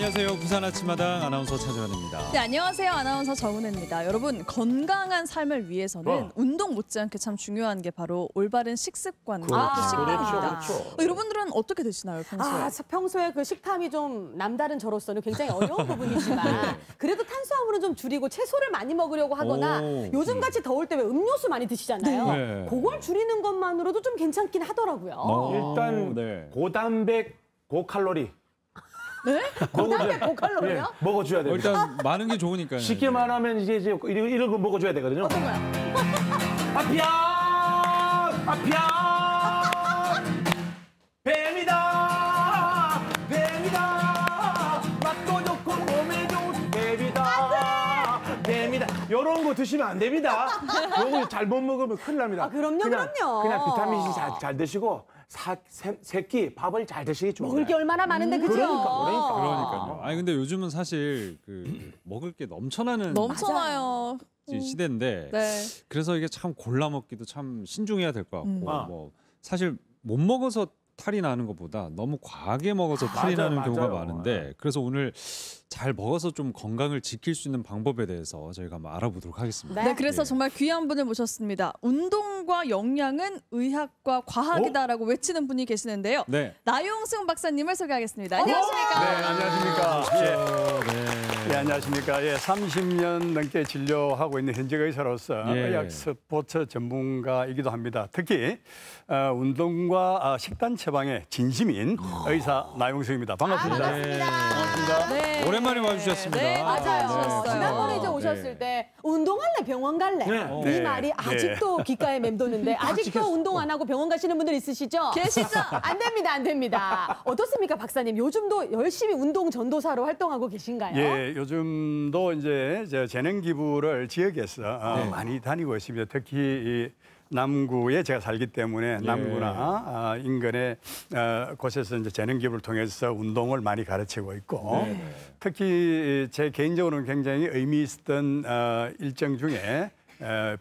안녕하세요. 부산 아침마당 아나운서 차주환입니다. 네, 안녕하세요. 아나운서 정은혜입니다. 여러분, 건강한 삶을 위해서는 운동 못지않게 참 중요한 게 바로 올바른 식습관과 식단입니다. 그렇죠. 여러분들은 어떻게 드시나요, 평소에? 평소에 그 식탐이 좀 남다른 저로서는 굉장히 어려운 부분이지만 그래도 탄수화물은 좀 줄이고 채소를 많이 먹으려고 하거나 요즘같이 더울 때 왜 음료수 많이 드시잖아요. 네. 그걸 줄이는 것만으로도 좀 괜찮긴 하더라고요. 일단 고단백, 고칼로리. 네? 고단백 고칼로리요? 먹어줘야 돼요. 일단 많은 게 좋으니까요. 쉽게 말하면 이제 이런 거 먹어줘야 되거든요. 어떤 거요? 아피야! 뱀이다! 뱀이다! 맛도 좋고 몸에 좋은 뱀이다! 뱀이다! 이런 거 드시면 안 됩니다. 요거 잘못 먹으면 큰일 납니다. 그럼요. 그냥 비타민 C 잘 드시고 새끼 밥을 잘 드시기 좋아요. 먹을 게 얼마나 많은데 그죠? 그러니까요. 아니 근데 요즘은 사실 먹을 게 넘쳐나요. 시대인데 네. 그래서 이게 참 골라 먹기도 참 신중해야 될 것 같고 뭐 사실 못 먹어서 탈이 나는 것보다 너무 과하게 먹어서 탈이 나는 경우가 많은데 그래서 오늘 잘 먹어서 좀 건강을 지킬 수 있는 방법에 대해서 저희가 한번 알아보도록 하겠습니다. 네, 그래서 정말 귀한 분을 모셨습니다. 운동과 영양은 의학과 과학이다라고 외치는 분이 계시는데요. 네. 나용승 박사님을 소개하겠습니다. 안녕하십니까? 네, 안녕하십니까. 예, 안녕하십니까. 예, 30년 넘게 진료하고 있는 현직 의사로서 의학 스포츠 전문가이기도 합니다. 특히 운동과 식단 처방의 진심인 의사 나용승입니다. 반갑습니다. 반갑습니다. 네. 오랜만에 와주셨습니다. 네, 맞아요. 네. 지난번에 이제 오셨을 때 운동할래 병원 갈래 이 네. 말이 아직도 귓가에 맴도는데 아직도 운동 안 하고 병원 가시는 분들 있으시죠? 계시죠? 안 됩니다, 안 됩니다. 어떻습니까, 박사님? 요즘도 열심히 운동 전도사로 활동하고 계신가요? 예, 요즘도 이제 재능 기부를 지역에서 많이 다니고 있습니다. 특히 이 남구에 제가 살기 때문에 남구나 인근의 곳에서 이제 재능 기부를 통해서 운동을 많이 가르치고 있고 특히 제 개인적으로는 굉장히 의미 있었던 일정 중에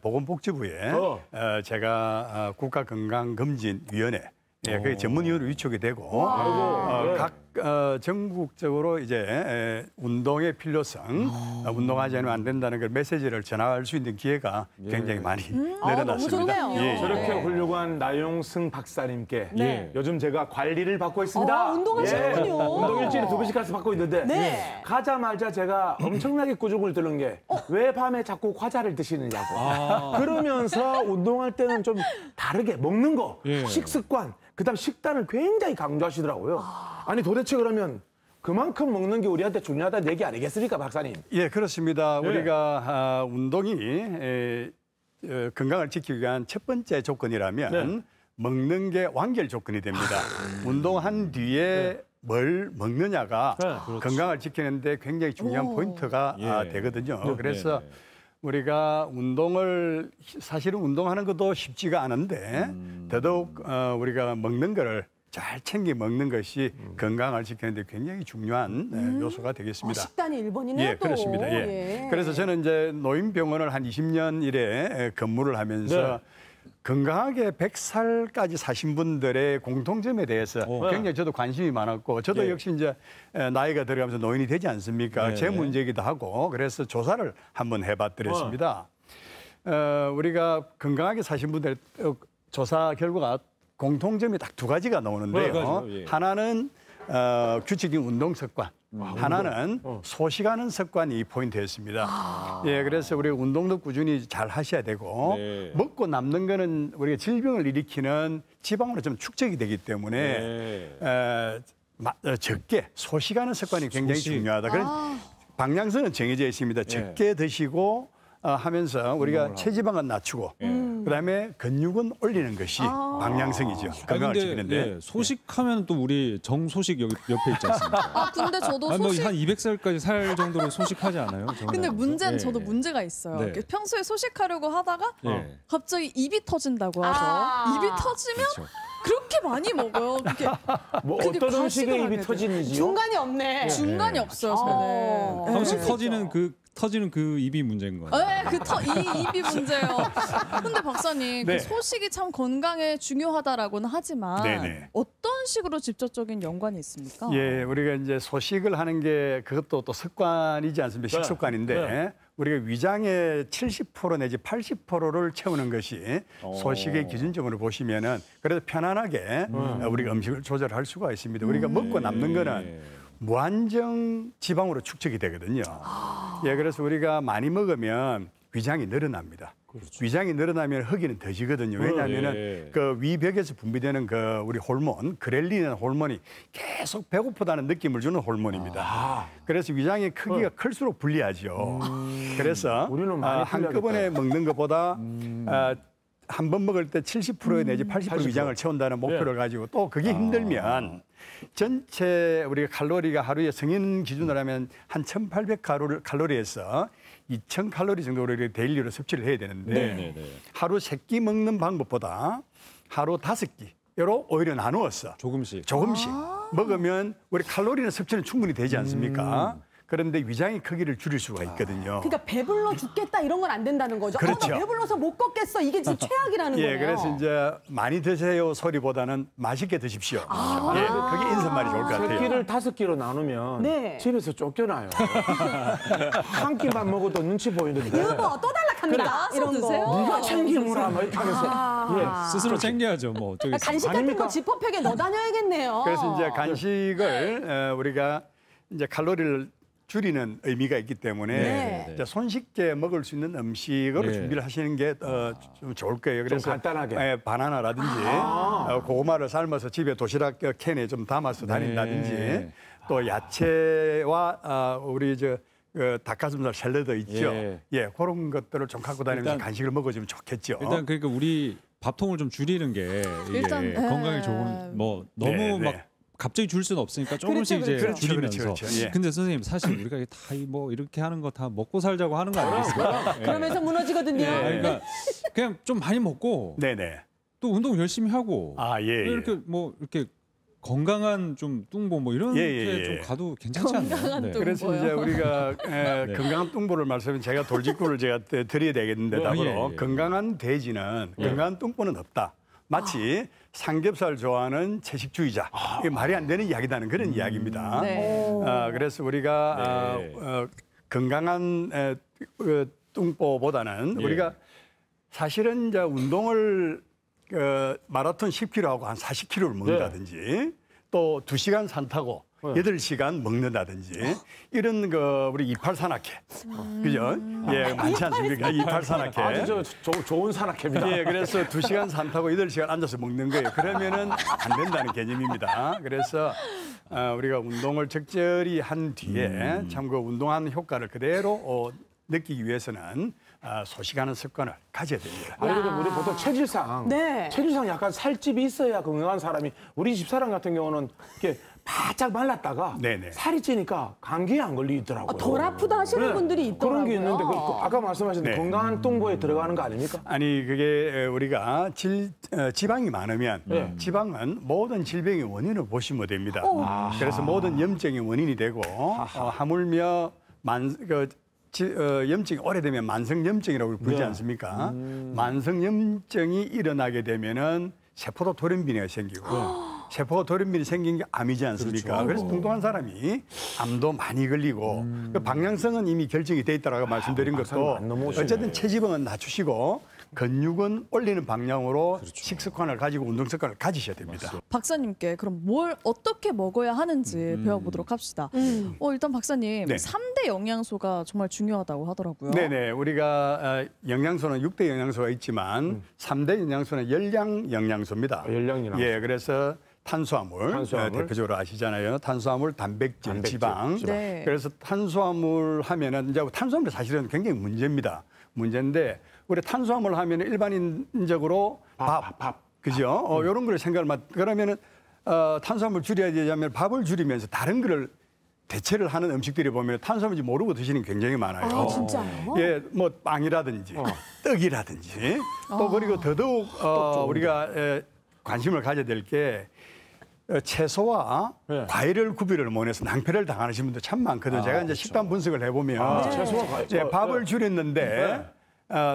보건복지부에 제가 국가건강검진위원회 그 전문위원으로 위촉이 되고 각 전국적으로 이제 운동의 필요성, 운동하지 않으면 안 된다는 그 메시지를 전할 수 있는 기회가 굉장히 많이 늘어났습니다. 너무 좋네요. 저렇게 훌륭한 나용승 박사님께 요즘 제가 관리를 받고 있습니다. 운동하시는군요. 운동 일주일에 2번씩 가서 받고 있는데 가자마자 제가 엄청나게 꾸중을 들은 게 왜 밤에 자꾸 과자를 드시느냐고. 그러면서 운동할 때는 좀 다르게 먹는 거, 식습관, 그다음 식단을 굉장히 강조하시더라고요. 아니 도대체 그러면 그만큼 먹는 게 우리한테 중요하다는 얘기 아니겠습니까, 박사님? 예, 그렇습니다. 우리가 운동이 건강을 지키기 위한 첫 번째 조건이라면 먹는 게 완결 조건이 됩니다. 운동한 뒤에 뭘 먹느냐가 건강을 지키는데 굉장히 중요한 포인트가 되거든요. 그래서 우리가 사실은 운동하는 것도 쉽지가 않은데 더더욱 우리가 먹는 거를 잘 챙겨 먹는 것이 건강을 지키는데 굉장히 중요한 요소가 되겠습니다. 식단이 1번이네요. 예, 그렇습니다. 예. 그래서 저는 이제 노인병원을 한 20년 이래 근무를 하면서 건강하게 100살까지 사신 분들의 공통점에 대해서 굉장히 저도 관심이 많았고 저도 역시 이제 나이가 들어가면서 노인이 되지 않습니까? 제 문제이기도 하고 그래서 조사를 한번 해봤더랬습니다. 우리가 건강하게 사신 분들 조사 결과가 공통점이 딱 2가지가 나오는데요. 하나는 규칙적인 운동 습관, 하나는 소식하는 습관이 포인트였습니다. 예, 그래서 우리 운동도 꾸준히 잘 하셔야 되고 먹고 남는 거는 우리가 질병을 일으키는 지방으로 좀 축적이 되기 때문에 적게 소식하는 습관이 굉장히 중요하다. 그래서 방향성은 정해져 있습니다. 적게 드시고 하면서 우리가 체지방은 낮추고 그다음에 근육은 올리는 것이 방향성이죠. 건강을 지키는데. 소식하면 또 우리 정소식 여기 옆에 있지 않습니까? 근데 저도 한 소식 200살까지 살 정도로 소식하지 않아요? 근데 문제는 저도 문제가 있어요. 평소에 소식하려고 하다가 갑자기 입이 터진다고 하죠. 입이 터지면 그렇게 많이 먹어요. 뭐 어떤 음식에 입이 터지는지요? 중간이 없네. 중간이 없어요, 저는. 혹시 터지는 그 입이 문제인 거예요? 네, 이 입이 문제예요. 근데 박사님, 그 소식이 참 건강에 중요하다라고는 하지만 어떤 어떤 식으로 직접적인 연관이 있습니까? 예, 우리가 이제 소식을 하는 게 그것도 또 습관이지 않습니까? 식습관인데 우리가 위장의 70% 내지 80%를 채우는 것이 소식의 기준점으로 보시면은 그래도 편안하게 우리가 음식을 조절할 수가 있습니다. 우리가 먹고 남는 거는 무한정 지방으로 축적이 되거든요. 예, 그래서 우리가 많이 먹으면 위장이 늘어납니다. 그렇죠. 위장이 늘어나면 허기는 더 지거든요. 왜냐하면은 그 위벽에서 분비되는 그 우리 호르몬, 그렐린이라는 호르몬이 계속 배고프다는 느낌을 주는 호르몬입니다. 그래서 위장의 크기가 클수록 불리하죠. 그래서 우리는 많이 한꺼번에 먹는 것보다 한 번 먹을 때 70% 내지 80% 위장을 채운다는 목표를 가지고 또 그게 힘들면 전체 우리가 칼로리가 하루에 성인 기준으로 하면 한 1,800칼로리에서 2,000칼로리 정도를 데일리로 섭취를 해야 되는데 하루 3끼 먹는 방법보다 하루 5끼로 오히려 나누었어. 조금씩 먹으면 우리 칼로리는 섭취는 충분히 되지 않습니까? 그런데 위장의 크기를 줄일 수가 있거든요. 그러니까 배불러 죽겠다 이런 건 안 된다는 거죠. 그렇죠. 나 배불러서 못 걷겠어. 이게 진짜 최악이라는 거예요. 그래서 이제 많이 드세요 소리보다는 맛있게 드십시오. 그게 인사말이 좋을 것 같아요. 3끼를 5끼로 나누면 집에서 쫓겨나요. 한 끼만 먹어도 눈치 보이는데. 여보 또 달락합니다. 이런 드세요? 네가 챙기느라 뭐 이렇게 하면서. 스스로 챙겨야죠. 뭐 어쩌겠어요. 간식 같은 거 지퍼백에 넣어 다녀야겠네요. 그래서 이제 간식을 우리가 이제 칼로리를 줄이는 의미가 있기 때문에 이제 손쉽게 먹을 수 있는 음식으로 준비를 하시는 게 좀 좋을 거예요. 그래서 간단하게 바나나라든지 고구마를 삶아서 집에 도시락 캔에 좀 담아서 다닌다든지 또 야채와 우리 닭가슴살 샐러드 있죠. 그런 것들을 좀 갖고 다니면서 간식을 먹어주면 좋겠죠. 일단 그러니까 우리 밥통을 좀 줄이는 게 이게 일단, 건강에 좋은 뭐 너무 막 갑자기 줄 수는 없으니까 조금씩 이제 줄이면서. 근데 선생님 사실 우리가 다 뭐 이렇게 하는 거 다 먹고 살자고 하는 거 아니겠습니까? 그러면서 무너지거든요. 그러니까 그냥 좀 많이 먹고 또 운동 열심히 하고 이렇게 뭐 이렇게 건강한 좀 뚱보 뭐 이런 게 좀 가도 괜찮지 않나요? 그래서 이제 우리가 건강한 뚱보를 말씀하면 제가 돌직구를 제가 드려야 되겠는데 답으로 건강한 돼지는 건강한 뚱보는 없다. 마치 삼겹살 좋아하는 채식주의자. 이게 말이 안 되는 이야기다는 그런 이야기입니다. 그래서 우리가 건강한 뚱보보다는 우리가 사실은 이제 운동을 마라톤 10km 하고 한 40km를 먹는다든지 또 2시간 산 타고 8시간 먹는다든지 이런 거 우리 이팔 산악회 그죠? 많지 않습니까? 이팔 산악회 아주 좋은 산악회입니다. 그래서 2시간 산 타고 8시간 앉아서 먹는 거예요. 그러면은 안 된다는 개념입니다. 그래서 우리가 운동을 적절히 한 뒤에 참 그 운동하는 효과를 그대로 느끼기 위해서는 소식하는 습관을 가져야 됩니다. 아니 근데 우리 보통 체질상 약간 살집이 있어야 건강한 사람이 우리 집사람 같은 경우는 이렇게 바짝 말랐다가 살이 찌니까 감기에 안 걸리더라고요. 덜 아프다 하시는 분들이 있더라고요. 그런 게 있는데 아까 말씀하신 건강한 뚱보에 들어가는 거 아닙니까? 아니 그게 우리가 지방이 많으면 지방은 모든 질병의 원인을 보시면 됩니다. 그래서 모든 염증의 원인이 되고 하물며 염증이 오래되면 만성염증이라고 부르지 않습니까? 만성염증이 일어나게 되면은 세포도 돌연변이가 생기고 세포가 돌연변이 생긴 게 암이지 않습니까? 그래서 뚱뚱한 사람이 암도 많이 걸리고 그 방향성은 이미 결정이 돼 있다라고 말씀드린 것도 어쨌든 체지방은 낮추시고 근육은 올리는 방향으로 식습관을 가지고 운동 습관을 가지셔야 됩니다. 박사님께 그럼 뭘 어떻게 먹어야 하는지 배워보도록 합시다. 일단 박사님 3대 영양소가 정말 중요하다고 하더라고요. 우리가 영양소는 6대 영양소가 있지만 3대 영양소는 열량 영양소입니다. 열량 영양소. 그래서 탄수화물 대표적으로 아시잖아요. 탄수화물, 단백질, 지방. 그래서 탄수화물 하면은 이제 탄수화물 사실은 굉장히 문제입니다. 문제인데 우리 탄수화물 하면 일반인적으로 밥. 그죠? 이런 걸 생각을 그러면은 탄수화물 줄여야 되자면 밥을 줄이면서 다른 거를 대체를 하는 음식들이 보면 탄수화물인지 모르고 드시는 게 굉장히 많아요. 진짜요? 뭐 빵이라든지 떡이라든지 또 그리고 더더욱 우리가 관심을 가져야 될 게 채소와 과일을 구별을 못해서 낭패를 당하시는 분들 참 많거든요. 제가 이제 식단 분석을 해보면 채소와 과일. 밥을 줄였는데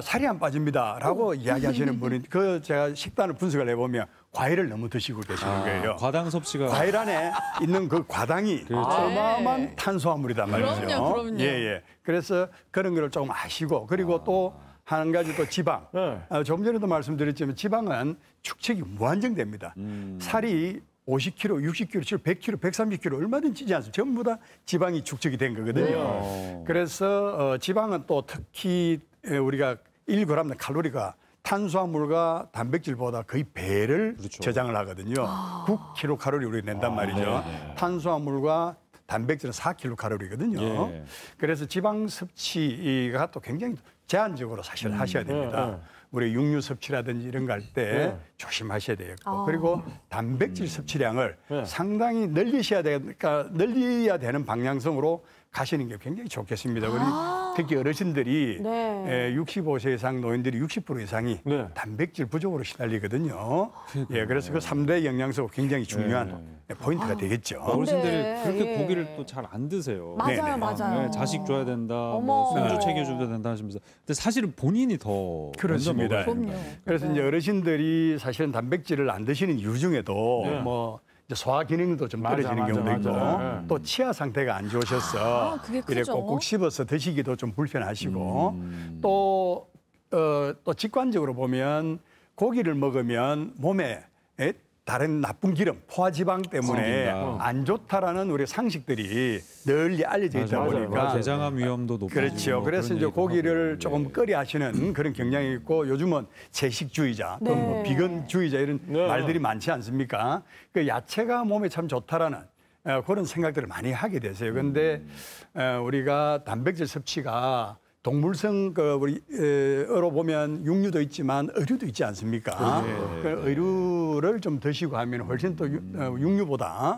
살이 안 빠집니다라고 이야기하시는 분이 제가 식단을 분석을 해보면 과일을 너무 드시고 계시는 거예요. 과당 섭취가 과일 안에 있는 그 과당이 어마어마한 탄수화물이단 말이죠. 그럼요. 예. 그래서 그런 걸 조금 아시고 그리고 또 한 가지 또 지방. 조금 전에도 말씀드렸지만 지방은 축적이 무한정됩니다. 살이 50kg, 60kg, 100kg, 130kg 얼마든지 찌지 않습니다. 전부 다 지방이 축적이 된 거거든요. 그래서 지방은 또 특히 우리가 1g 칼로리가 탄수화물과 단백질보다 거의 배를 저장을 하거든요. 9kcal 우리 낸단 말이죠. 탄수화물과 단백질은 4kcal거든요. 그래서 지방 섭취가 또 굉장히 제한적으로 사실 하셔야 됩니다. 우리 육류 섭취라든지 이런 거 할 때 조심하셔야 되겠고 그리고 단백질 섭취량을 상당히 늘려야 되는 방향성으로 가시는 게 굉장히 좋겠습니다. 우리 특히 어르신들이 65세 이상 노인들이 60% 이상이 단백질 부족으로 시달리거든요. 예, 그래서 그 3대 영양소가 굉장히 중요한 포인트가 되겠죠. 어르신들이 그렇게 고기를 또 잘 안 드세요. 맞아요. 네, 자식 줘야 된다, 뭐 손주 챙겨줘야 된다 하시면서. 근데 사실은 본인이 더 그렇습니다. 그래서 이제 어르신들이 사실은 단백질을 안 드시는 이유 중에도 뭐 이제 소화 기능도 좀 떨어지는 경우도 있고 또 치아 상태가 안 좋으셔서 이렇게 꼭꼭 씹어서 드시기도 좀 불편하시고 또 직관적으로 보면 고기를 먹으면 몸에 다른 나쁜 기름, 포화지방 때문에 안 좋다라는 우리 상식들이 널리 알려져 있다 보니까 대장암 위험도 높고 그렇죠. 그래서 이제 고기를 조금 꺼려하시는 그런 경향이 있고 요즘은 채식주의자, 또 뭐 비건주의자 이런 말들이 많지 않습니까? 그 야채가 몸에 참 좋다라는 그런 생각들을 많이 하게 되세요. 그런데 우리가 단백질 섭취가 동물성 우리로 보면 육류도 있지만 의류도 있지 않습니까? 그 의류를 좀 드시고 하면 훨씬 또 육류보다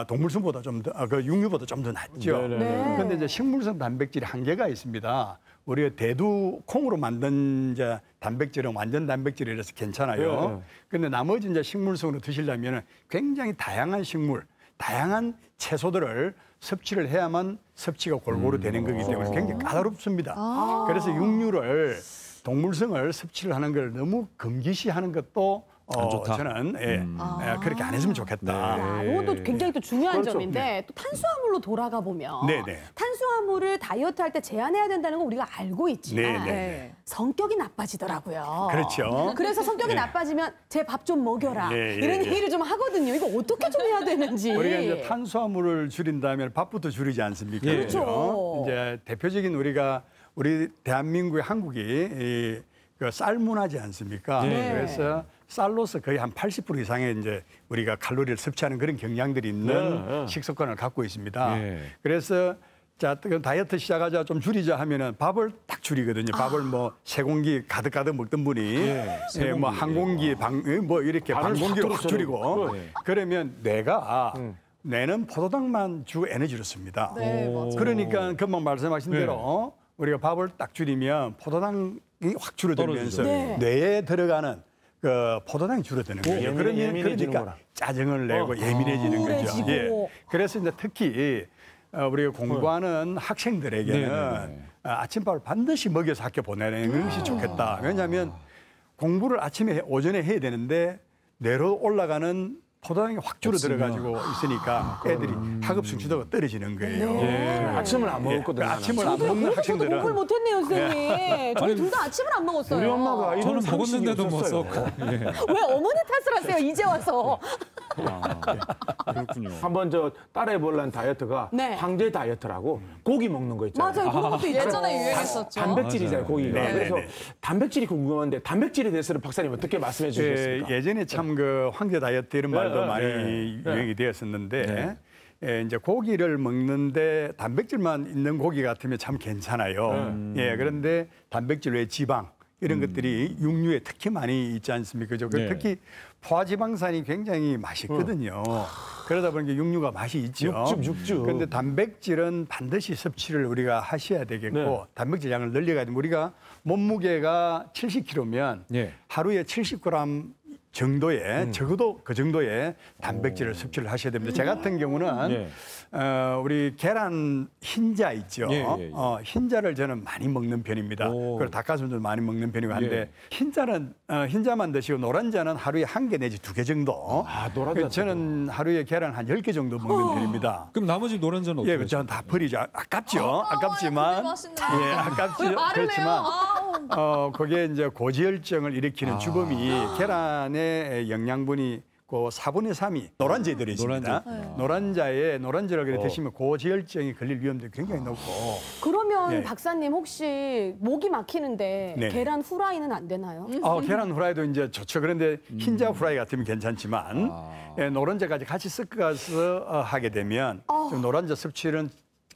동물성보다 그 육류보다 좀 더 낫죠. 그런데 이제 식물성 단백질이 한계가 있습니다. 우리가 대두 콩으로 만든 이제 단백질은 완전 단백질이라서 괜찮아요. 그런데 나머지 이제 식물성으로 드시려면 굉장히 다양한 식물, 다양한 채소들을 섭취를 해야만 섭취가 골고루 되는 거기 때문에 굉장히 까다롭습니다. 그래서 육류를 동물성을 섭취를 하는 걸 너무 금기시하는 것도 저는 그렇게 안 했으면 좋겠다. 이것도 굉장히 또 중요한 점인데 또 탄수화물로 돌아가 보면 탄수화물을 다이어트 할 때 제한해야 된다는 건 우리가 알고 있지만 성격이 나빠지더라고요. 그렇죠. 그래서 성격이 나빠지면 제 밥 좀 먹여라 이런 얘기를 좀 하거든요. 이거 어떻게 좀 해야 되는지. 우리가 이제 탄수화물을 줄인다면 밥부터 줄이지 않습니까? 그렇죠. 이제 대표적인 우리 대한민국의 한국이 그 쌀 문화지 않습니까? 그래서 쌀로서 거의 한 80% 이상의 이제 우리가 칼로리를 섭취하는 그런 경향들이 있는 식습관을 갖고 있습니다. 그래서 자, 다이어트 시작하자 좀 줄이자 하면은 밥을 딱 줄이거든요. 밥을 뭐 세 공기 가득 먹던 분이 뭐 한 공기 뭐 이렇게 반 공기로 확 줄이고 그러면 내가 내는 포도당만 주 에너지로 씁니다. 그러니까 금방 말씀하신 대로 우리가 밥을 딱 줄이면 포도당이 확 줄어들면서 뇌에 들어가는 그 포도당이 줄어드는 거예요. 그러니까 짜증을 내고 예민해지는 거죠. 그래서 이제 특히 우리가 공부하는 학생들에게는 아침밥을 반드시 먹여서 학교 보내는 것이 좋겠다. 왜냐하면 공부를 오전에 해야 되는데 뇌로 올라가는 포도당이 확 줄어들어가지고 있으니까 애들이 학업 성취도가 떨어지는 거예요. 아침을 안 먹었거든요. 아침을 안 먹는 학생들은 공부를 못했네요, 선생님. 저희 둘 다 아침을 안 먹었어요. 우리 엄마가 저는 먹었는데도 못 썼고. 왜 어머니 탓을 하세요? 이제 와서. 그렇군요. 한번 저 따라해보려는 다이어트가 황제 다이어트라고 고기 먹는 거 있잖아요. 맞아요. 그런 것도 있죠. 예전에 유행했었죠. 단백질이잖아요, 고기가. 그래서 단백질이 궁금한데 단백질에 대해서는 박사님 어떻게 말씀해 주셨습니까? 예전에 참 그 황제 다이어트 이런 말도 많이 유행이 되었었는데 이제 고기를 먹는데 단백질만 있는 고기 같으면 참 괜찮아요. 그런데 단백질 외에 지방 이런 것들이 육류에 특히 많이 있지 않습니까? 그죠? 특히 포화지방산이 굉장히 맛있거든요. 그러다 보니까 육류가 맛이 있죠. 육즙. 그런데 단백질은 반드시 섭취를 우리가 하셔야 되겠고 단백질 양을 늘려가야 됩니다. 우리가 몸무게가 70kg면 하루에 70g 정도의 적어도 그 정도의 단백질을 섭취를 하셔야 됩니다. 제 같은 경우는 우리 계란 흰자 있죠. 흰자를 저는 많이 먹는 편입니다. 그리고 닭가슴살도 많이 먹는 편이고 한데 흰자는 흰자만 드시고 노란자는 하루에 1개 내지 2개 정도. 노란자. 저는 하루에 계란 한 10개 정도 먹는 편입니다. 그럼 나머지 노란자는 어떻게? 저는 다 버리죠. 아깝죠. 아깝지만 아깝죠. 말을 해요. 그렇지만 거기에 이제 고지혈증을 일으키는 주범이 계란의 영양분이 그 4분의 3이 노란자에 들어있습니다. 노란자를 그래 드시면 고지혈증이 걸릴 위험도 굉장히 높고. 그러면 박사님 혹시 목이 막히는데 계란 후라이는 안 되나요? 계란 후라이도 이제 좋죠. 그런데 흰자 후라이 같으면 괜찮지만 노란자까지 같이 섞어서 하게 되면 좀 노란자 섭취는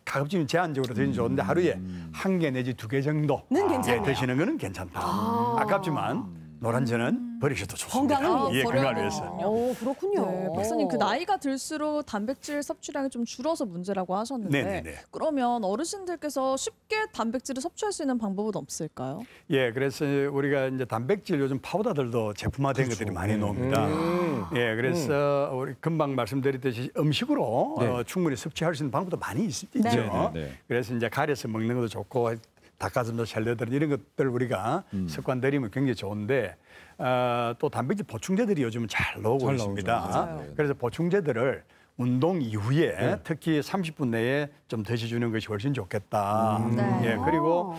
가급적 제한적으로 드시면 좋은데 하루에 1개 내지 2개 정도는 드시는 거는 괜찮다. 아깝지만 노란자는 버리셔도 좋습니다. 건강을 위해서. 건강을 위해서. 오, 그렇군요. 네, 박사님 그 나이가 들수록 단백질 섭취량이 좀 줄어서 문제라고 하셨는데 그러면 어르신들께서 쉽게 단백질을 섭취할 수 있는 방법은 없을까요? 그래서 우리가 이제 단백질 요즘 파우더들도 제품화된 것들이 많이 나옵니다. 그래서 우리 금방 말씀드렸듯이 음식으로 충분히 섭취할 수 있는 방법도 많이 있죠. 그래서 이제 가려서 먹는 것도 좋고 닭가슴살, 샐러드 이런 것들 우리가 습관 들이면 굉장히 좋은데 또 단백질 보충제들이 요즘은 잘 나오고 있습니다. 그래서 보충제들을 운동 이후에 특히 30분 내에 좀 드셔주는 것이 훨씬 좋겠다. 그리고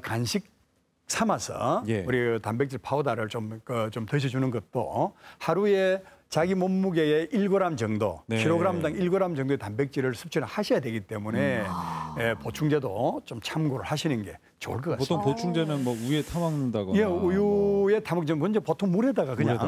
간식 삼아서 우리 단백질 파우더를 좀 드셔주는 것도 하루에 자기 몸무게의 1g 정도, 킬로그램당 1g 정도의 단백질을 섭취를 하셔야 되기 때문에 보충제도 좀 참고를 하시는 게 좋을 것 같습니다. 보통 보충제는 뭐 우유에 타먹는다거나. 우유에 타먹죠. 먼저 보통 물에다가 그냥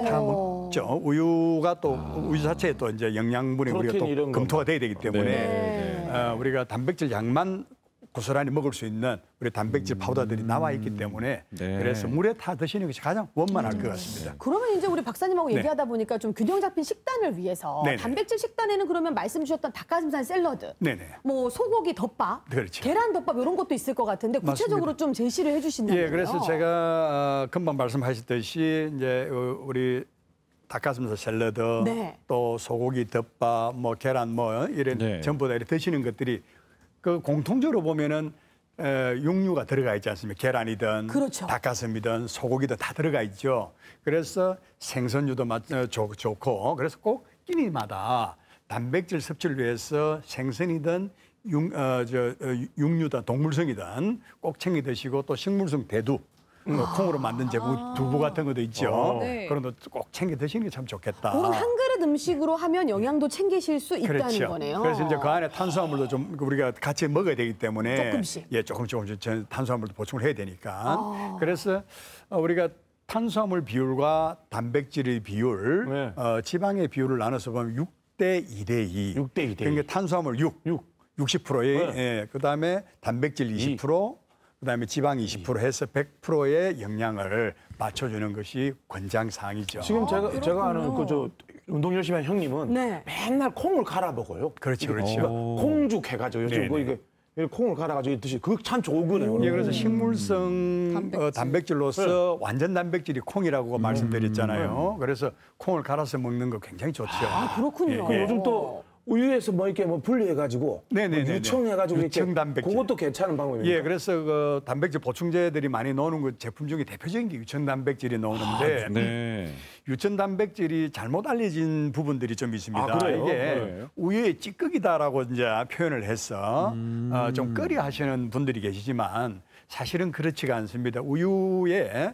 타먹죠. 우유가 또 우유 자체에 또 이제 영양분이 우리가 또 검토가 돼야 되기 때문에 우리가 단백질 양만 고스란히 먹을 수 있는 우리 단백질 파우더들이 나와 있기 때문에 그래서 물에 타 드시는 것이 가장 원만할 것 같습니다. 그러면 이제 우리 박사님하고 얘기하다 보니까 좀 균형 잡힌 식단을 위해서 단백질 식단에는 그러면 말씀 주셨던 닭가슴살 샐러드, 뭐 소고기 덮밥, 계란 덮밥 이런 것도 있을 것 같은데 구체적으로 좀 제시를 해주신다면요? 그래서 제가 금방 말씀하셨듯이 이제 우리 닭가슴살 샐러드, 또 소고기 덮밥, 뭐 계란 뭐 이런 전부 다 이렇게 드시는 것들이 그 공통적으로 보면은 육류가 들어가 있지 않습니까? 계란이든 닭가슴이든 소고기든 다 들어가 있죠. 그래서 생선류도 좋고 그래서 꼭 끼니마다 단백질 섭취를 위해서 생선이든 육류든 동물성이든 꼭 챙겨 드시고 또 식물성 대두 콩으로 만든 제품 두부 같은 것도 있죠. 그런 것도 꼭 챙겨 드시는 게 참 좋겠다. 그런 한 그릇 음식으로 하면 영양도 챙기실 수 있다는 거네요. 그래서 이제 그 안에 탄수화물도 좀 우리가 같이 먹어야 되기 때문에 조금씩. 조금씩 탄수화물도 보충을 해야 되니까. 그래서 우리가 탄수화물 비율과 단백질의 비율, 지방의 비율을 나눠서 보면 6대 2대 2. 6대 2대 2. 그러니까 탄수화물 60%에 그다음에 단백질 20%, 그다음에 지방 20% 해서 100%의 영양을 맞춰주는 것이 권장 사항이죠. 지금 제가 아는 그 운동 열심히 하는 형님은 맨날 콩을 갈아 먹어요. 그렇죠. 콩죽 해가지고 요즘 뭐 이게 콩을 갈아가지고 드시 그거 참 좋은 거네요. 그래서 식물성 단백질로서 완전 단백질이 콩이라고 말씀드렸잖아요. 그래서 콩을 갈아서 먹는 거 굉장히 좋죠. 그렇군요. 요즘 또 우유에서 뭐 이렇게 뭐 분리해가지고 유청해가지고 유청 단백질. 그것도 괜찮은 방법입니다. 그래서 그 단백질 보충제들이 많이 나오는 그 제품 중에 대표적인 게 유청 단백질이 나오는데 유청 단백질이 잘못 알려진 부분들이 좀 있습니다. 이게 우유의 찌꺼기다라고 이제 표현을 해서 좀 꺼려 하시는 분들이 계시지만 사실은 그렇지가 않습니다. 우유에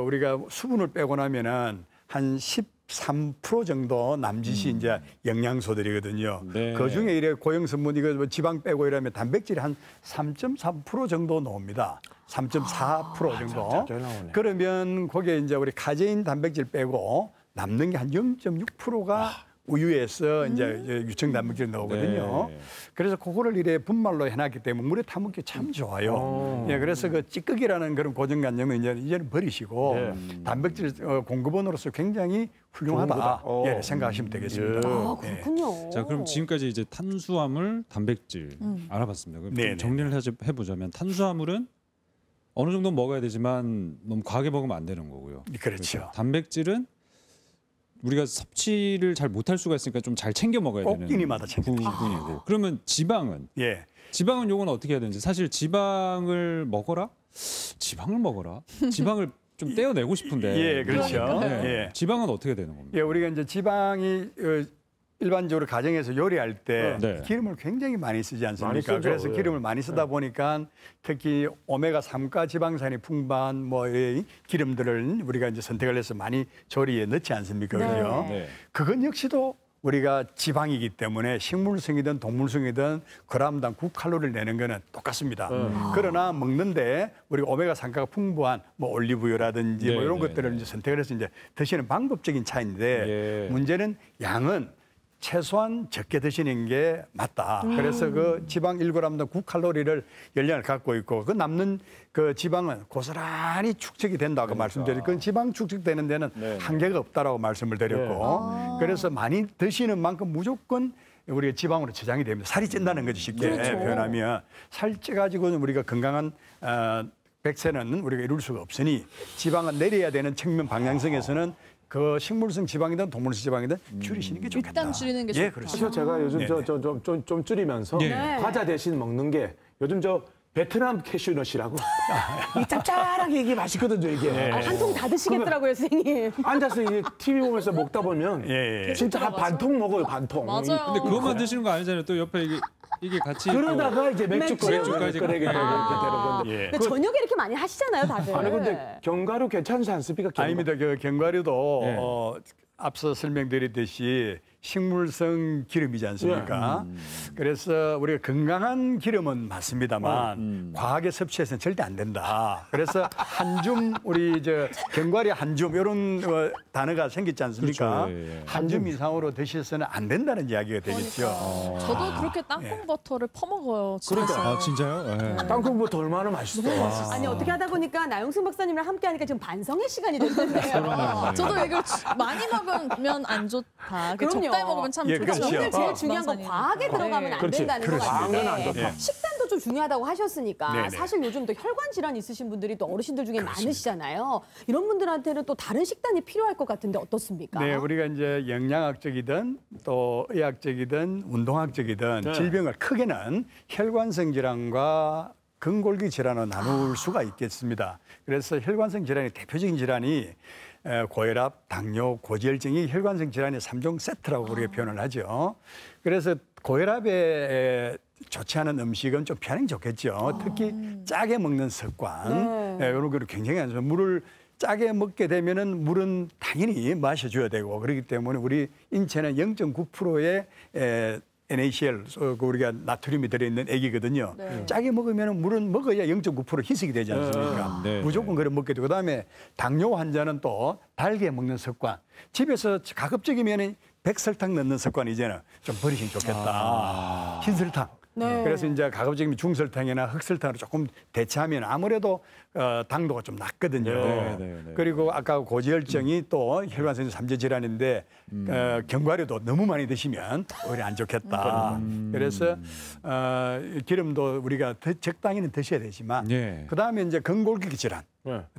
우리가 수분을 빼고 나면은 한 13% 정도 남짓이 이제 영양소들이거든요. 그 중에 이래 고형성분 이거 지방 빼고 이러면 단백질이 한 3.3% 정도 나옵니다. 3.4% 정도. 그러면 거기에 이제 우리 카제인 단백질 빼고 남는 게 한 0.6%가 우유에서 이제 유청 단백질이 나오거든요. 그래서 그거를 이래 분말로 해놨기 때문에 물에 타먹기 참 좋아요. 그래서 그 찌꺼기라는 그런 고정관념은 이제는 버리시고 단백질 공급원으로서 굉장히 훌륭하다 생각하시면 되겠습니다. 그렇군요. 자, 그럼 지금까지 이제 탄수화물, 단백질 알아봤습니다. 그럼 좀 정리를 해보자면 탄수화물은 어느 정도 먹어야 되지만 너무 과하게 먹으면 안 되는 거고요. 그렇죠. 단백질은 우리가 섭취를 잘 못할 수가 있으니까 좀 잘 챙겨 먹어야 되는 끼니마다 챙겨 부분이고. 그러면 지방은 지방은 요건 어떻게 해야 되는지 사실 지방을 먹어라? 지방을 좀 떼어내고 싶은데. 그렇죠. 지방은 어떻게 되는 겁니까? 우리가 이제 지방이 일반적으로 가정에서 요리할 때 기름을 굉장히 많이 쓰지 않습니까? 많이 그래서 기름을 많이 쓰다 보니까 특히 오메가3가 지방산이 풍부한 기름들을 우리가 이제 선택을 해서 많이 조리에 넣지 않습니까? 그죠? 그건 역시도 우리가 지방이기 때문에 식물성이든 동물성이든 그람당 9칼로리를 내는 거는 똑같습니다. 그러나 먹는데 우리가 오메가3가 풍부한 뭐 올리브유라든지 뭐 이런 것들을 이제 선택을 해서 이제 드시는 방법적인 차이인데 문제는 양은 최소한 적게 드시는 게 맞다. 그래서 그 지방 1g당 9칼로리를 열량을 갖고 있고 그 남는 그 지방은 고스란히 축적이 된다고 말씀드렸고 그 지방 축적되는 데는 한계가 없다라고 말씀을 드렸고 그래서 많이 드시는 만큼 무조건 우리가 지방으로 저장이 됩니다. 살이 찐다는 거죠. 쉽게 표현하면. 살 쪄가지고 우리가 건강한 백세는 우리가 이룰 수가 없으니 지방은 내려야 되는 측면 방향성에서는 그 식물성 지방이든 동물성 지방이든 줄이시는 게 좋겠다. 일단 줄이는 게 좋다. 그래서 제가 요즘 좀 줄이면서 과자 대신 먹는 게 요즘 베트남 캐슈넛이라고 이 짭짤하게 이게 맛있거든요 이게. 한 통 다 드시겠더라고요, 선생님. 앉아서 이게 TV 보면서 먹다 보면 진짜 한 반통 먹어요, 반통. 맞아요. 근데 그것만 드시는 거 아니잖아요. 또 옆에 이게 같이 그러다가 이제 맥주까지 끓이게 되는 건데. 근데 저녁에 이렇게 많이 하시잖아요, 다들. 아니 근데 견과류 괜찮지 않습니까? 아닙니다. 그 견과류도 앞서 설명드렸듯이 식물성 기름이지 않습니까? 그래서 우리가 건강한 기름은 맞습니다만 과하게 섭취해서는 절대 안 된다. 그래서 한 줌 우리 견과류 한 줌 이런 단어가 생겼지 않습니까? 그렇죠. 한 줌 이상으로 드셔서는 안 된다는 이야기가 되겠죠. 저도 그렇게 땅콩 버터를 퍼먹어요. 그러니까 진짜요? 땅콩 버터 얼마나 맛있어. 아니 어떻게 하다 보니까 나영승 박사님이랑 함께하니까 지금 반성의 시간이 됐는데요. 저도 이걸 많이 먹으면 안 좋다. 그럼요. 적당히 먹으면 참 좋다. 그렇죠. 오늘 제일 중요한 건 과하게 들어가면 안 된다는 거같은데 식단도 좀 중요하다고 하셨으니까 사실 요즘 또 혈관 질환 있으신 분들이 또 어르신들 중에 많으시잖아요. 이런 분들한테는 또 다른 식단이 필요할 것 같은데 어떻습니까? 네, 우리가 이제 영양학적이든 또 의학적이든 운동학적이든 질병을 크게는 혈관성 질환과 근골기 질환으로 나눌 수가 있겠습니다. 그래서 혈관성 질환의 대표적인 질환이 고혈압, 당뇨, 고지혈증이 혈관성 질환의 3종 세트라고 우리가 표현을 하죠. 그래서 고혈압에 좋지 않은 음식은 좀 피하는 게 좋겠죠. 특히 짜게 먹는 습관, 이런 거를 굉장히 안 좋아요. 물을 짜게 먹게 되면은 물은 당연히 마셔줘야 되고 그렇기 때문에 우리 인체는 0.9%의 NaCl, 우리가 나트륨이 들어있는 액이거든요. 짜게 먹으면 물은 먹어야 0.9% 희석이 되지 않습니까? 무조건 그래 먹게 되고 그다음에 당뇨 환자는 또 달게 먹는 습관. 집에서 가급적이면 백설탕 넣는 습관 이제는 좀 버리시면 좋겠다. 흰설탕. 그래서 이제 가급적이면 중설탕이나 흑설탕으로 조금 대체하면 아무래도 당도가 좀 낮거든요. 그리고 아까 고지혈증이 또 혈관성 3제 질환인데 견과류도 너무 많이 드시면 오히려 안 좋겠다. 그래서 기름도 우리가 적당히는 드셔야 되지만 그다음에 이제 근골기 질환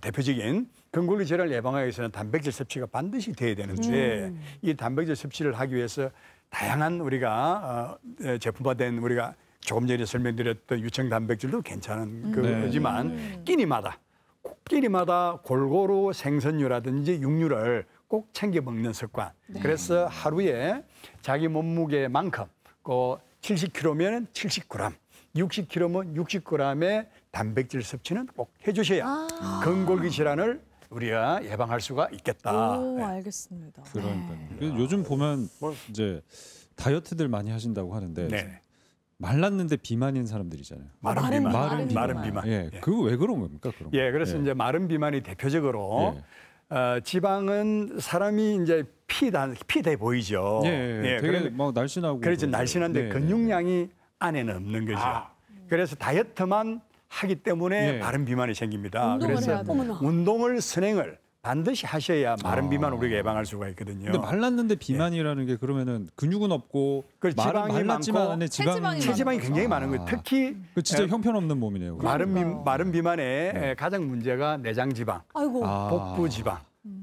대표적인 근골기 질환을 예방하기 위해서는 단백질 섭취가 반드시 돼야 되는데 이 단백질 섭취를 하기 위해서 다양한 우리가 제품화된 우리가 조금 전에 설명드렸던 유청 단백질도 괜찮은 거지만 끼니마다 골고루 생선류라든지 육류를 꼭 챙겨 먹는 습관. 그래서 하루에 자기 몸무게만큼 70kg면 70g, 60kg면 60g의 단백질 섭취는 꼭 해주셔야 근골기 질환을 우리가 예방할 수가 있겠다. 오, 알겠습니다. 그러니까요. 요즘 보면 이제 다이어트들 많이 하신다고 하는데 말랐는데 비만인 사람들이잖아요. 마른 비만. 그거 왜 그런 겁니까? 그럼? 그래서 이제 마른 비만이 대표적으로 지방은 사람이 이제 피돼 보이죠. 되게 막 날씬하고. 그렇죠. 날씬한데 근육량이 안에는 없는 거죠. 그래서 다이어트만 하기 때문에 마른 비만이 생깁니다. 그래서 운동을 선행을 반드시 하셔야 마른 비만을 우리가 예방할 수가 있거든요. 근데 말랐는데 비만이라는 게 그러면은 근육은 없고 지방이 말랐지만 많고 안에 체지방이 굉장히 많은 거예요. 특히 그 진짜 형편없는 몸이네요. 마른 비만의 가장 문제가 내장 지방, 복부 지방,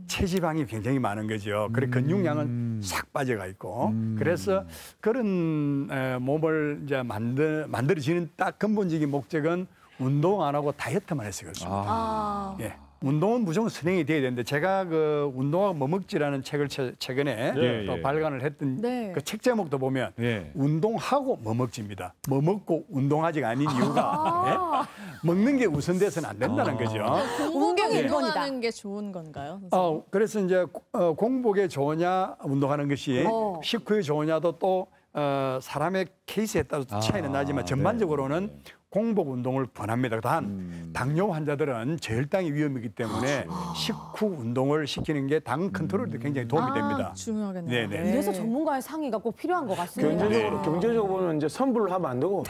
체지방이 굉장히 많은 거죠. 그래 근육량은 싹 빠져가 있고 그래서 그런 몸을 이제 만들어지는 딱 근본적인 목적은 운동 안 하고 다이어트만 해서 그렇습니다. 예. 운동은 무조건 선행이 돼야 되는데 제가 그 운동하고 뭐 먹지라는 책을 최근에 또 발간을 했던 그 책 제목도 보면 운동하고 뭐 먹지입니다. 뭐 먹고 운동하지가 아닌 이유가 먹는 게 우선돼서는 안 된다는 거죠. 공복에 운동하는 게 좋은 건가요? 그래서 이제 공복에 좋으냐 운동하는 것이 식후에 좋으냐도 또 사람의 케이스에 따라 차이는 나지만 전반적으로는 공복 운동을 권합니다. 단 당뇨 환자들은 저혈당이 위험이기 때문에 식후 운동을 시키는 게 당 컨트롤에도 굉장히 도움이 됩니다. 중요하겠네요. 네네. 이래서 전문가의 상의가 꼭 필요한 것 같습니다. 경제적으로 보면 이제 선불을 하면 안 되고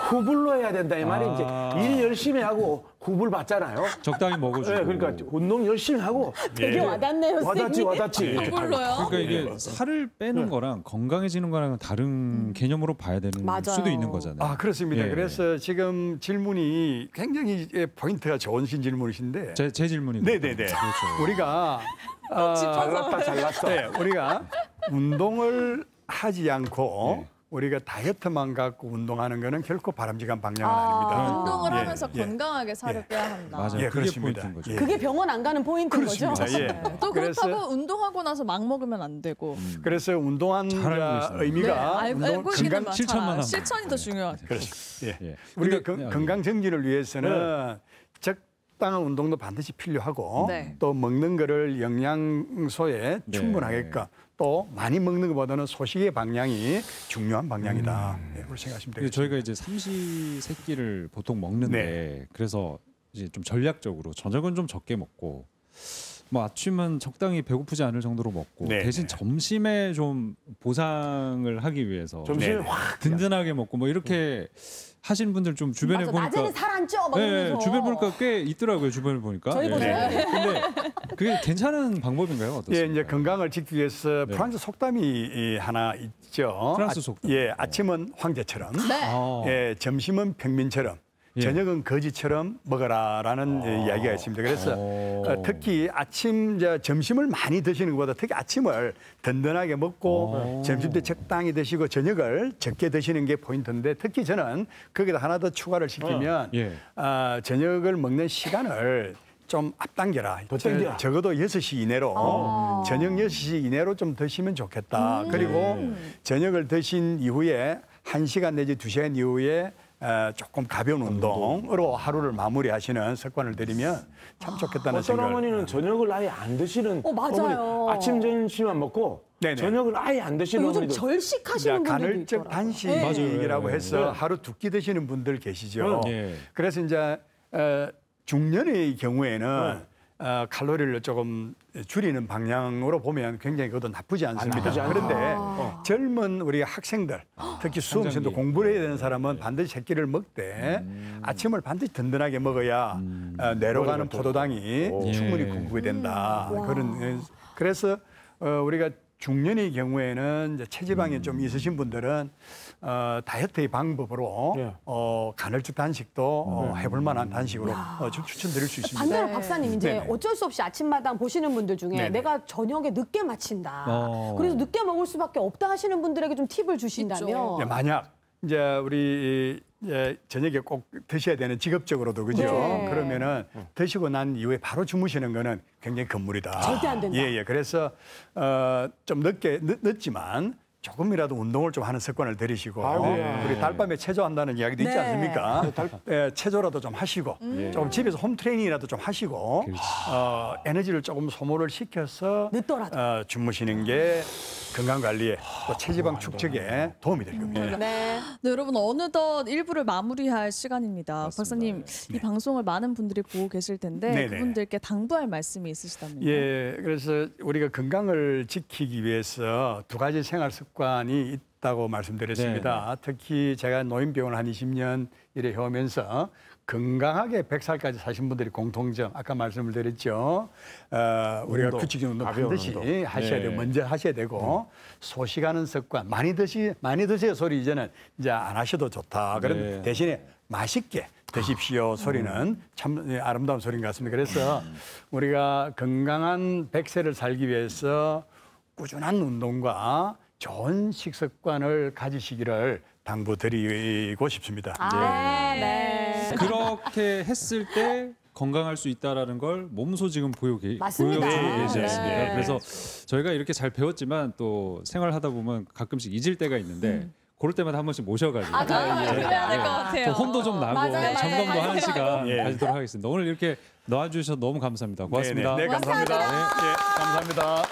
후불로 해야 된다 이 말이 이제 일 열심히 하고 후불 받잖아요. 적당히 먹어주고. 네, 그러니까 운동 열심히 하고. 되게 와닿네요. 와닿지. 후불로요? 그러니까 이게 살을 빼는 거랑 건강해지는 거랑 다른 개념으로 봐야 되는 수도 있는 거잖아요. 그렇습니다. 그래서 지금 질문이 굉장히 포인트가 좋으신 질문이신데. 제 질문이거든요. 네네네. 그렇죠. 우리가 잘났어. 네, 우리가 운동을 하지 않고 우리가 다이어트만 갖고 운동하는 거는 결코 바람직한 방향은 아닙니다. 운동을 하면서 건강하게 살을 빼야 한다. 맞아요. 그게 포인트인 거죠. 그게 병원 안 가는 포인트인 거죠. 또 그렇다고 운동하고 나서 막 먹으면 안 되고. 그래서 운동한 의미가 건강 실천이 더 중요하죠. 그렇죠. 우리가 건강 정진을 위해서는 적당한 운동도 반드시 필요하고 또 먹는 거를 영양소에 충분하게끔 또 많이 먹는 것보다는 소식의 방향이 중요한 방향이다. 그렇게 생각하시면 되겠습니다. 저희가 이제 삼시세끼를 보통 먹는데 그래서 이제 좀 전략적으로 저녁은 좀 적게 먹고 뭐 아침은 적당히 배고프지 않을 정도로 먹고 대신 점심에 좀 보상을 하기 위해서 점심에 확 든든하게 먹고 뭐 이렇게 하시는 분들 좀 주변에 보니까 낮에는 살 안 쪄. 주변에 보니까 꽤 있더라고요. 주변에 보니까. 저희 보세요. 근데 그게 괜찮은 방법인가요? 어떻습니까? 이제 건강을 지키기 위해서 프랑스 속담이 하나 있죠. 프랑스 속담. 아침은 황제처럼, 점심은 평민처럼, 저녁은 거지처럼 먹어라라는 이야기가 있습니다. 그래서 특히 점심을 많이 드시는 것보다 특히 아침을 든든하게 먹고 점심 때 적당히 드시고 저녁을 적게 드시는 게 포인트인데 특히 저는 거기다 하나 더 추가를 시키면 저녁을 먹는 시간을 좀 앞당겨라. 적어도 6시 이내로 저녁 6시 이내로 좀 드시면 좋겠다. 그리고 저녁을 드신 이후에 1시간 내지 2시간 이후에 조금 가벼운 운동으로 하루를 마무리하시는 습관을 들이면 참 좋겠다는 생각을. 어떤 어머니는 저녁을 아예 안 드시는 맞아요. 아침 점심만 먹고 저녁을 아예 안 드시는 요즘 어머니도 절식하시는 분들도 간헐적 단식이라고 해서 하루 2끼 드시는 분들 계시죠. 그래서 이제 중년의 경우에는 칼로리를 조금 줄이는 방향으로 보면 굉장히 그것도 나쁘지 않습니다. 그런데 젊은 우리 학생들, 특히 수험생도 공부를 해야 되는 사람은 반드시 세 끼를 먹되 아침을 반드시 든든하게 먹어야 내려가는 포도당이 충분히 공급이 된다. 그래서 우리가 중년의 경우에는 이제 체지방이 좀 있으신 분들은 다이어트의 방법으로 간헐적 단식도 해볼 만한 단식으로 좀 추천드릴 수 있습니다. 반대로 박사님 이제 어쩔 수 없이 아침마당 보시는 분들 중에 내가 저녁에 늦게 마친다. 그래서 늦게 먹을 수밖에 없다 하시는 분들에게 좀 팁을 주신다면 만약 이제 우리 저녁에 꼭 드셔야 되는 직업적으로도 그죠? 그러면은 드시고 난 이후에 바로 주무시는 거는 굉장히 금물이다. 절대 안 된다. 그래서 좀 늦지만 조금이라도 운동을 좀 하는 습관을 들이시고 우리 달밤에 체조한다는 이야기도 있지 않습니까? 체조라도 좀 하시고 조금 집에서 홈 트레이닝이라도 좀 하시고 에너지를 조금 소모를 시켜서 늦더라도 주무시는 게 건강 관리에 또 체지방 축적에 도움이 될 겁니다. 네, 여러분 어느덧 1부를 마무리할 시간입니다. 맞습니다. 박사님, 이 방송을 많은 분들이 보고 계실 텐데 그분들께 당부할 말씀이 있으시다면요? 그래서 우리가 건강을 지키기 위해서 두 가지 생활 습관 습관이 있다고 말씀드렸습니다. 특히 제가 노인병원을 한 20년 일에 해오면서 건강하게 100살까지 사신 분들이 공통점, 아까 말씀을 드렸죠. 우리가 규칙적인 운동 반드시 하셔야 되고, 먼저 하셔야 되고, 소식하는 습관, 많이 드세요 소리 이제는 이제 안 하셔도 좋다. 그런 대신에 맛있게 드십시오 소리는 참 아름다운 소리인 것 같습니다. 그래서 우리가 건강한 100세를 살기 위해서 꾸준한 운동과 좋은 식습관을 가지시기를 당부드리고 싶습니다. 네. 그렇게 했을 때 건강할 수 있다라는 걸 몸소 지금 보여주고 맞습니다. 계십니다. 네. 그래서 저희가 이렇게 잘 배웠지만 또 생활하다 보면 가끔씩 잊을 때가 있는데 그럴 때마다 한 번씩 모셔가지고 그래야 될 것 같아요. 혼도 좀 나고 맞아요. 점검도 하는 시간 가지도록 하겠습니다. 오늘 이렇게 나와주셔서 너무 감사합니다. 고맙습니다. 네, 감사합니다. 네, 감사합니다.